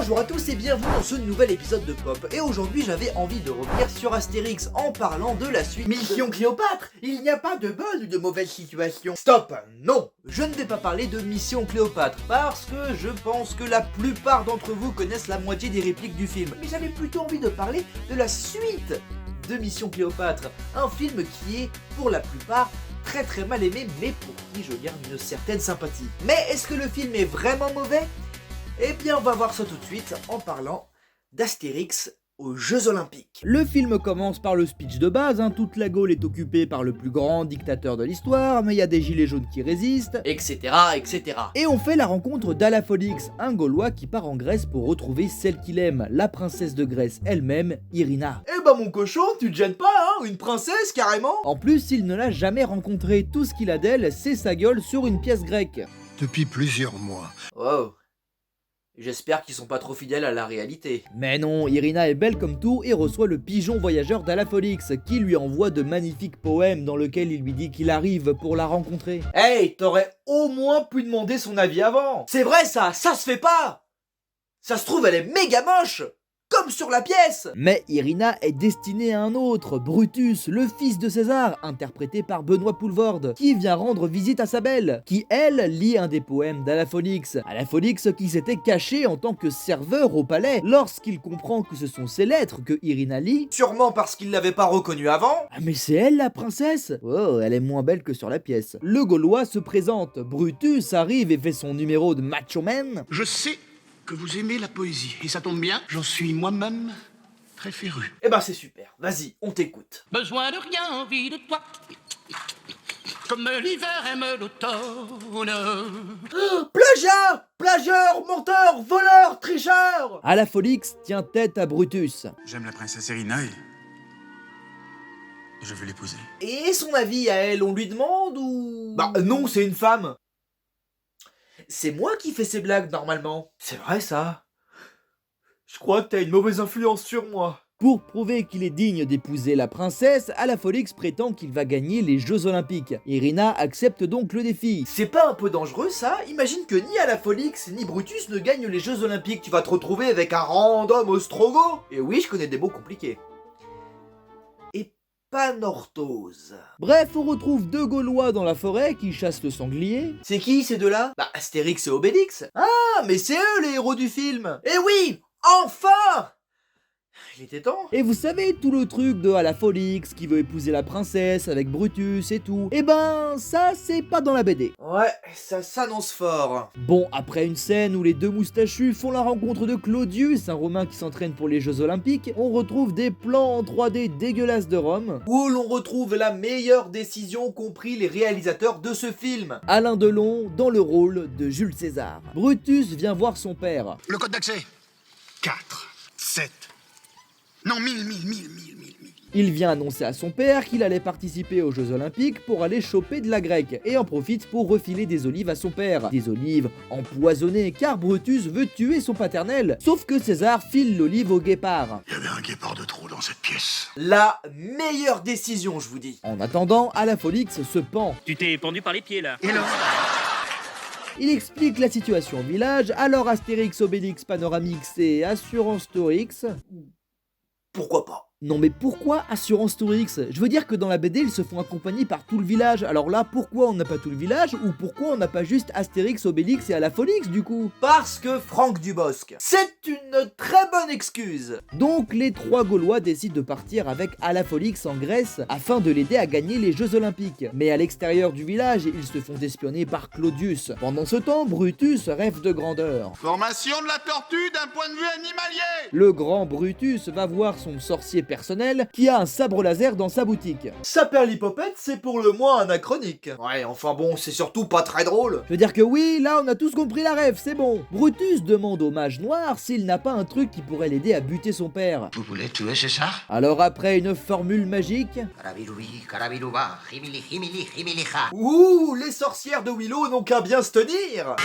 Bonjour à tous et bienvenue dans ce nouvel épisode de Pop. Et aujourd'hui j'avais envie de revenir sur Astérix en parlant de la suite Mission Cléopâtre. Il n'y a pas de bonne ou de mauvaise situation. Stop. Non, je ne vais pas parler de Mission Cléopâtre parce que je pense que la plupart d'entre vous connaissent la moitié des répliques du film. Mais j'avais plutôt envie de parler de la suite de Mission Cléopâtre, un film qui est pour la plupart très mal aimé, mais pour qui je garde une certaine sympathie. Mais est-ce que le film est vraiment mauvais ? Eh bien on va voir ça tout de suite en parlant d'Astérix aux Jeux Olympiques. Le film commence par le speech de base, toute la Gaule est occupée par le plus grand dictateur de l'histoire, mais il y a des gilets jaunes qui résistent, etc. Et on fait la rencontre d'Alafolix, un Gaulois qui part en Grèce pour retrouver celle qu'il aime, la princesse de Grèce elle-même, Irina. Eh bah mon cochon, tu te gênes pas hein, une princesse carrément. En plus, il ne l'a jamais rencontrée, tout ce qu'il a d'elle, c'est sa gueule sur une pièce grecque. Depuis plusieurs mois. Wow. J'espère qu'ils sont pas trop fidèles à la réalité. Mais non, Irina est belle comme tout et reçoit le pigeon voyageur d'Alafolix, qui lui envoie de magnifiques poèmes dans lesquels il lui dit qu'il arrive pour la rencontrer. Hey, t'aurais au moins pu demander son avis avant. C'est vrai ça se fait pas. Ça se trouve elle est méga moche, comme sur la pièce. Mais Irina est destinée à un autre, Brutus, le fils de César, interprété par Benoît Poelvoorde, qui vient rendre visite à sa belle, qui elle lit un des poèmes d'Alafolix. Alafolix qui s'était caché en tant que serveur au palais, lorsqu'il comprend que ce sont ses lettres que Irina lit. Sûrement parce qu'il l'avait pas reconnue avant. Ah mais c'est elle la princesse. Oh, elle est moins belle que sur la pièce. Le Gaulois se présente, Brutus arrive et fait son numéro de macho man. Je sais que vous aimez la poésie, et ça tombe bien, j'en suis moi-même très féru. Eh ben c'est super, vas-y, on t'écoute. Besoin de rien, envie de toi. Comme l'hiver aime l'automne. Plagiat, plagieur, menteur, voleur, tricheur. Alafolix tient tête à Brutus. J'aime la princesse Irina et je veux l'épouser. Et son avis à elle, on lui demande ou... Bah non, c'est une femme. C'est moi qui fais ces blagues normalement. C'est vrai ça. Je crois que t'as une mauvaise influence sur moi. Pour prouver qu'il est digne d'épouser la princesse, Alafolix prétend qu'il va gagner les Jeux Olympiques. Irina accepte donc le défi. C'est pas un peu dangereux ça? Imagine que ni Alafolix ni Brutus ne gagnent les Jeux Olympiques. Tu vas te retrouver avec un random ostrogo. Et oui, je connais des mots compliqués. Panorthose. Bref, on retrouve deux Gaulois dans la forêt qui chassent le sanglier. C'est qui ces deux-là? Bah Astérix et Obélix. Ah, mais c'est eux les héros du film. Eh oui, enfin! Il était temps. Et vous savez, tout le truc de Alafolix qui veut épouser la princesse avec Brutus et tout. Eh ben, ça, c'est pas dans la BD. Ouais, ça s'annonce fort. Bon, après une scène où les deux moustachus font la rencontre de Claudius, un Romain qui s'entraîne pour les Jeux Olympiques, on retrouve des plans en 3D dégueulasses de Rome. Où l'on retrouve la meilleure décision qu'ont pris les réalisateurs de ce film. Alain Delon dans le rôle de Jules César. Brutus vient voir son père. Le code d'accès 4, 7... Non, 1000. Il vient annoncer à son père qu'il allait participer aux Jeux Olympiques pour aller choper de la grecque, et en profite pour refiler des olives à son père. Des olives empoisonnées, car Brutus veut tuer son paternel. Sauf que César file l'olive au guépard. Il y avait un guépard de trop dans cette pièce. La meilleure décision, je vous dis. En attendant, Alafolix se pend. Tu t'es pendu par les pieds là. Et alors? Il explique la situation au village, alors Astérix, Obélix, Panoramix et Assurance Tourix... Pourquoi pas? Non mais pourquoi Assurance Tourix? Je veux dire que dans la BD ils se font accompagner par tout le village, alors là pourquoi on n'a pas tout le village, ou pourquoi on n'a pas juste Astérix, Obélix et Alafolix du coup? Parce que Franck Dubosc. C'est une très bonne excuse. Donc les trois Gaulois décident de partir avec Alafolix en Grèce afin de l'aider à gagner les Jeux Olympiques. Mais à l'extérieur du village, ils se font espionner par Claudius. Pendant ce temps, Brutus rêve de grandeur. Formation de la tortue d'un point de vue animalier. Le grand Brutus va voir son sorcier personnel qui a un sabre laser dans sa boutique. Saperlipopette, c'est pour le moins anachronique. Ouais, enfin bon, c'est surtout pas très drôle. Je veux dire que oui, là on a tous compris la rêve, c'est bon. Brutus demande au mage noir s'il n'a pas un truc qui pourrait l'aider à buter son père. Vous voulez tuer César? Alors après une formule magique... Carabiloubi, carabilouba, himili, himili, himiliha. Ouh, les sorcières de Willow n'ont qu'à bien se tenir.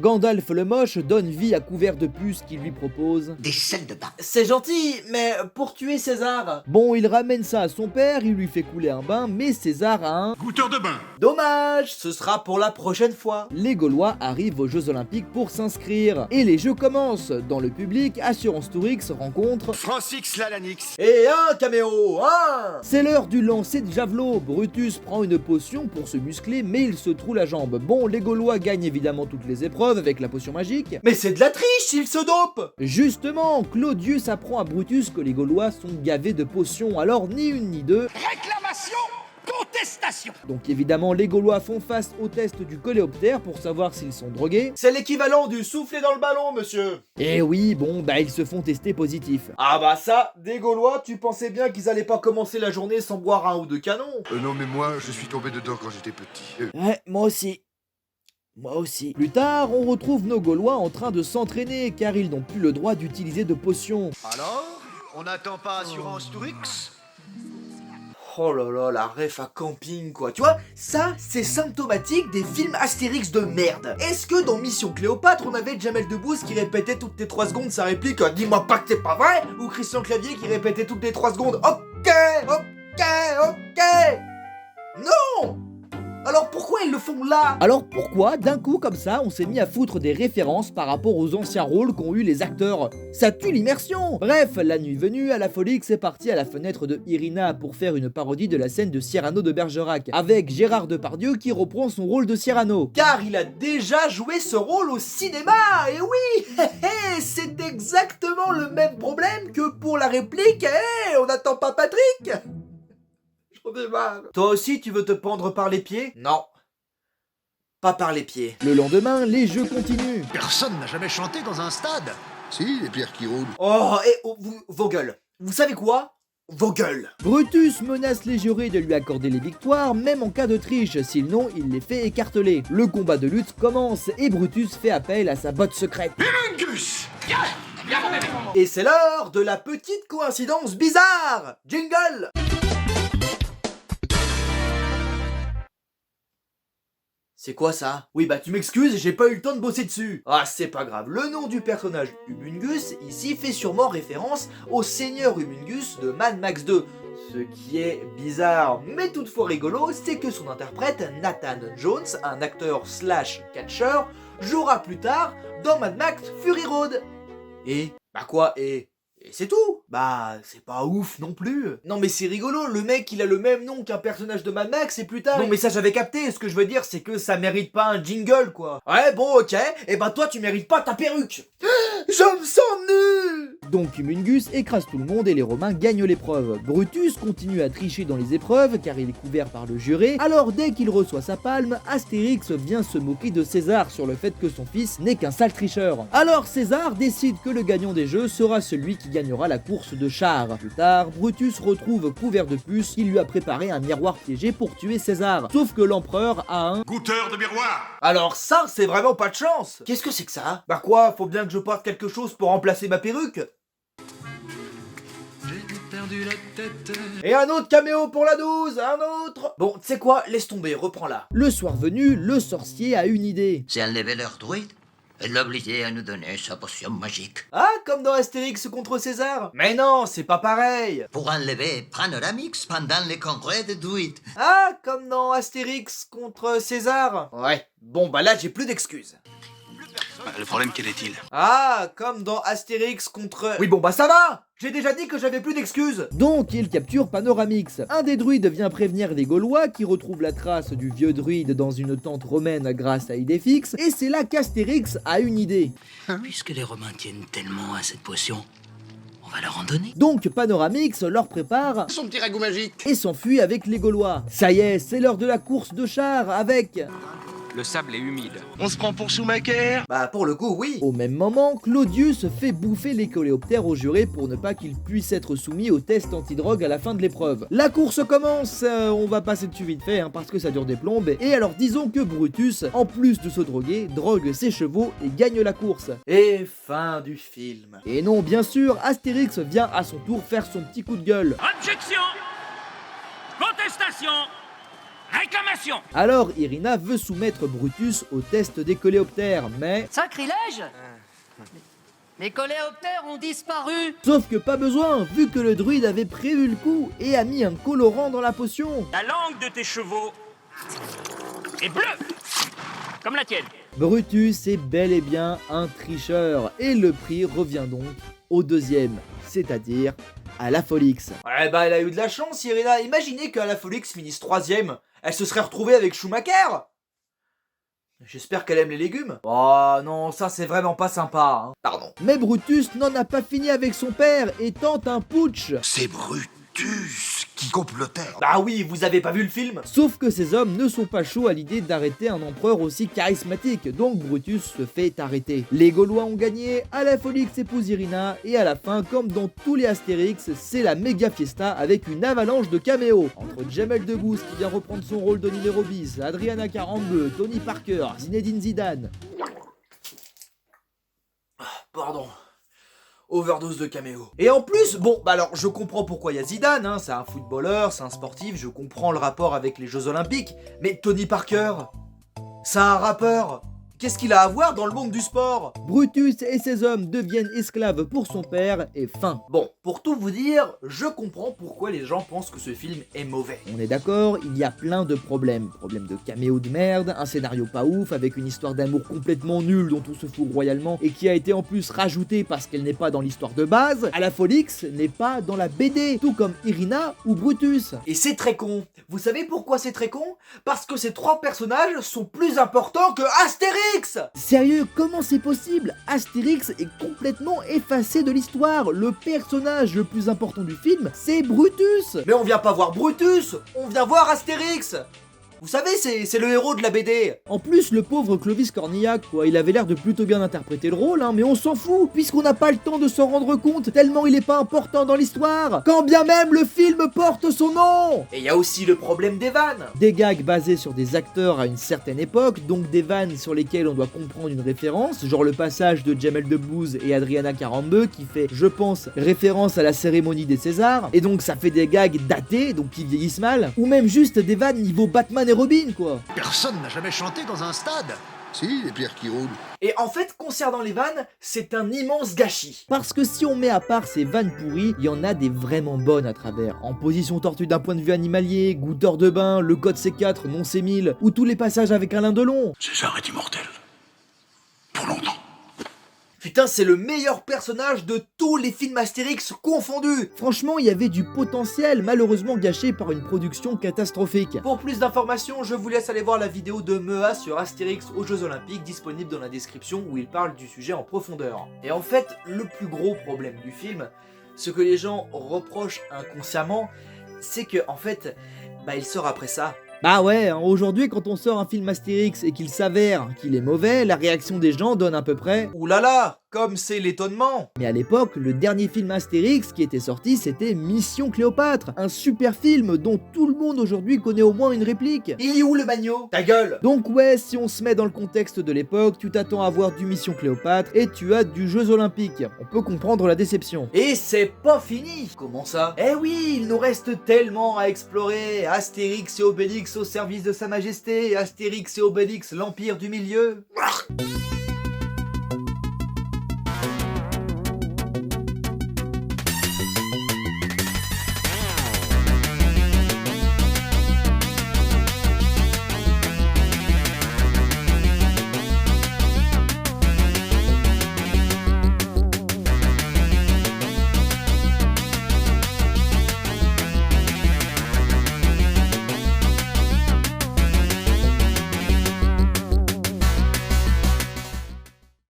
Gandalf le moche donne vie à Couvert de Puce qui lui propose... Des selles de bain. C'est gentil, mais pour tuer César... Bon, il ramène ça à son père, il lui fait couler un bain, mais César a un... Goûteur de bain. Dommage, ce sera pour la prochaine fois. Les Gaulois arrivent aux Jeux Olympiques pour s'inscrire. Et les Jeux commencent. Dans le public, Assurance Tourix rencontre... Francix Lalanix. Et un caméo, un. C'est l'heure du lancer de javelot. Brutus prend une potion pour se muscler, mais il se troue la jambe. Bon, les Gaulois gagnent évidemment toutes les épreuves avec la potion magique. Mais c'est de la triche, il se dope. Justement, Claudius apprend à Brutus que les Gaulois sont gavés de potions, alors ni une ni deux. Réclamation, contestation. Donc évidemment, les Gaulois font face au test du coléoptère pour savoir s'ils sont drogués. C'est l'équivalent du souffler dans le ballon, monsieur. Et oui, bon, bah ils se font tester positifs. Ah bah ça, des Gaulois, tu pensais bien qu'ils allaient pas commencer la journée sans boire un ou deux canons. Non mais moi, je suis tombé dedans quand j'étais petit. Ouais, moi aussi. Moi aussi. Plus tard, on retrouve nos Gaulois en train de s'entraîner car ils n'ont plus le droit d'utiliser de potions. Alors, on n'attend pas Assurance Tourix? Oh là là, la ref à camping quoi. Tu vois, ça c'est symptomatique des films Astérix de merde. Est-ce que dans Mission Cléopâtre on avait Jamel Debbouze qui répétait toutes les 3 secondes sa réplique « Dis-moi pas que c'est pas vrai » ou Christian Clavier qui répétait toutes les 3 secondes « Ok, ok, ok » Non. Alors pourquoi ils le font là? Alors pourquoi, d'un coup comme ça, on s'est mis à foutre des références par rapport aux anciens rôles qu'ont eu les acteurs? Ça tue l'immersion! Bref, la nuit venue, Alafolix est parti à la fenêtre de Irina pour faire une parodie de la scène de Cyrano de Bergerac, avec Gérard Depardieu qui reprend son rôle de Cyrano. Car il a déjà joué ce rôle au cinéma, et oui, c'est exactement le même problème que pour la réplique « on n'attend pas Patrick !» Toi aussi, tu veux te pendre par les pieds? Non. Pas par les pieds. Le lendemain, les jeux continuent. Personne n'a jamais chanté dans un stade. Si, les pierres qui roulent. Oh, et vos gueules. Vous savez quoi? Vos gueules. Brutus menace les jurés de lui accorder les victoires, même en cas de triche, sinon il les fait écarteler. Le combat de lutte commence et Brutus fait appel à sa botte secrète. Humungus. Et c'est l'heure de la petite coïncidence bizarre. Jingle. C'est quoi ça? Oui bah tu m'excuses, j'ai pas eu le temps de bosser dessus. Ah c'est pas grave, le nom du personnage Humungus ici fait sûrement référence au seigneur Humungus de Mad Max 2. Ce qui est bizarre mais toutefois rigolo, c'est que son interprète Nathan Jones, un acteur slash catcheur, jouera plus tard dans Mad Max Fury Road. Et? Bah quoi et c'est tout. Bah, c'est pas ouf non plus. Non mais c'est rigolo, le mec il a le même nom qu'un personnage de Mad Max et plus tard... Non mais ça j'avais capté, ce que je veux dire c'est que ça mérite pas un jingle quoi. Ouais bon ok, et bah toi tu mérites pas ta perruque. Je me sens nu. Donc Humungus écrase tout le monde et les Romains gagnent l'épreuve. Brutus continue à tricher dans les épreuves car il est couvert par le juré, alors dès qu'il reçoit sa palme, Astérix vient se moquer de César sur le fait que son fils n'est qu'un sale tricheur. Alors César décide que le gagnant des jeux sera celui qui gagnera la course de chars. Plus tard, Brutus retrouve Couvert de Puce qui lui a préparé un miroir piégé pour tuer César. Sauf que l'empereur a un... Goûteur de miroir. Alors ça c'est vraiment pas de chance. Qu'est-ce que c'est que ça? Bah quoi, faut bien que je porte quelque chose pour remplacer ma perruque. Et un autre caméo pour la 12, un autre. Bon, tu sais quoi, laisse tomber, reprends-la. Le soir venu, le sorcier a une idée. C'est enlever leur druide et l'obliger à nous donner sa potion magique. Ah, comme dans Astérix contre César. Mais non, c'est pas pareil. Pour enlever Panoramix pendant les congrès de druides. Ah, comme dans Astérix contre César. Ouais, bon bah là j'ai plus d'excuses. Le problème, quel est-il? Ah, comme dans Astérix contre... Oui bon bah ça va. J'ai déjà dit que j'avais plus d'excuses. Donc il capture Panoramix. Un des druides vient prévenir les Gaulois qui retrouvent la trace du vieux druide dans une tente romaine grâce à Idéfix, et c'est là qu'Astérix a une idée. Puisque les Romains tiennent tellement à cette potion, on va leur en donner. Donc Panoramix leur prépare Son petit ragoût magique. et s'enfuit avec les Gaulois. Ça y est, c'est l'heure de la course de chars avec... Le sable est humide. On se prend pour Schumacher. Bah pour le coup oui. Au même moment, Claudius fait bouffer les coléoptères aux jurés pour ne pas qu'ils puissent être soumis au test antidrogue à la fin de l'épreuve. La course commence, on va passer dessus vite fait parce que ça dure des plombes, et alors disons que Brutus, en plus de se droguer, drogue ses chevaux et gagne la course. Et fin du film. Et non, bien sûr, Astérix vient à son tour faire son petit coup de gueule. Objection, contestation, réclamation. Détonation! Alors Irina veut soumettre Brutus au test des coléoptères, mais... Sacrilège! Les coléoptères ont disparu! Sauf que pas besoin, vu que le druide avait prévu le coup et a mis un colorant dans la potion. La langue de tes chevaux est bleue, comme la tienne. Brutus est bel et bien un tricheur, et le prix revient donc au deuxième, c'est-à-dire à la Folix. Ouais bah elle a eu de la chance Irina, imaginez qu'à la Folix finisse 3ème, elle se serait retrouvée avec Schumacher. J'espère qu'elle aime les légumes. Oh non, ça c'est vraiment pas sympa, hein. Pardon. Mais Brutus n'en a pas fini avec son père et tente un putsch. C'est Brutus qui complotait. Bah oui, vous avez pas vu le film? Sauf que ces hommes ne sont pas chauds à l'idée d'arrêter un empereur aussi charismatique, donc Brutus se fait arrêter. Les Gaulois ont gagné, à la Folix épouse Irina, et à la fin, comme dans tous les Astérix, c'est la méga fiesta avec une avalanche de caméos. Entre Jamel Debbouze qui vient reprendre son rôle de numéro bis, Adriana 42, Tony Parker, Zinedine Zidane. Pardon. Overdose de caméo. Et en plus, bon, bah alors je comprends pourquoi il y a Zidane, hein, c'est un footballeur, c'est un sportif, je comprends le rapport avec les Jeux Olympiques, mais Tony Parker, c'est un rappeur. Qu'est-ce qu'il a à voir dans le monde du sport? Brutus et ses hommes deviennent esclaves pour son père et fin. Bon, pour tout vous dire, je comprends pourquoi les gens pensent que ce film est mauvais. On est d'accord, il y a plein de problèmes. Problèmes de caméo de merde, un scénario pas ouf, avec une histoire d'amour complètement nulle dont on se fout royalement, et qui a été en plus rajoutée parce qu'elle n'est pas dans l'histoire de base. À la Folix n'est pas dans la BD, tout comme Irina ou Brutus. Et c'est très con. Vous savez pourquoi c'est très con? Parce que ces trois personnages sont plus importants que Astérix! Sérieux, comment c'est possible? Astérix est complètement effacé de l'histoire. Le personnage le plus important du film, c'est Brutus. Mais on vient pas voir Brutus, on vient voir Astérix. Vous savez, c'est le héros de la BD. En plus, le pauvre Clovis Cornillac, quoi, il avait l'air de plutôt bien interpréter le rôle, hein, mais on s'en fout, puisqu'on n'a pas le temps de s'en rendre compte, tellement il est pas important dans l'histoire, quand bien même le film porte son nom. Et il y a aussi le problème des vannes. Des gags basés sur des acteurs à une certaine époque, donc des vannes sur lesquelles on doit comprendre une référence, genre le passage de Jamel Debbouze et Adriana 42 qui fait, je pense, référence à la cérémonie des Césars, et donc ça fait des gags datés, donc qui vieillissent mal, ou même juste des vannes niveau Batman et Robin, quoi. Personne n'a jamais chanté dans un stade. Si, les pierres qui roulent. Et en fait, concernant les vannes, c'est un immense gâchis. Parce que si on met à part ces vannes pourries, il y en a des vraiment bonnes à travers. En position tortue d'un point de vue animalier, goûteur de bain, le code C4, non C1000, ou tous les passages avec Alain Delon. César est immortel. Pour longtemps. Putain, c'est le meilleur personnage de tous les films Astérix confondus. Franchement, il y avait du potentiel, malheureusement gâché par une production catastrophique. Pour plus d'informations, je vous laisse aller voir la vidéo de Mea sur Astérix aux Jeux Olympiques, disponible dans la description, où il parle du sujet en profondeur. Et en fait, le plus gros problème du film, ce que les gens reprochent inconsciemment, c'est que en fait, bah il sort après ça. Bah ouais, hein, aujourd'hui quand on sort un film Astérix et qu'il s'avère qu'il est mauvais, la réaction des gens donne à peu près « Ouh là là, comme c'est l'étonnement !» Mais à l'époque, le dernier film Astérix qui était sorti, c'était Mission Cléopâtre, un super film dont tout le monde aujourd'hui connaît au moins une réplique. Il est où le bagno? Ta gueule! Donc ouais, si on se met dans le contexte de l'époque, tu t'attends à voir du Mission Cléopâtre et tu as du Jeux Olympiques. On peut comprendre la déception. Et c'est pas fini! Comment ça? Eh oui, il nous reste tellement à explorer! Astérix et Obélix au service de Sa Majesté, Astérix et Obélix, l'Empire du Milieu.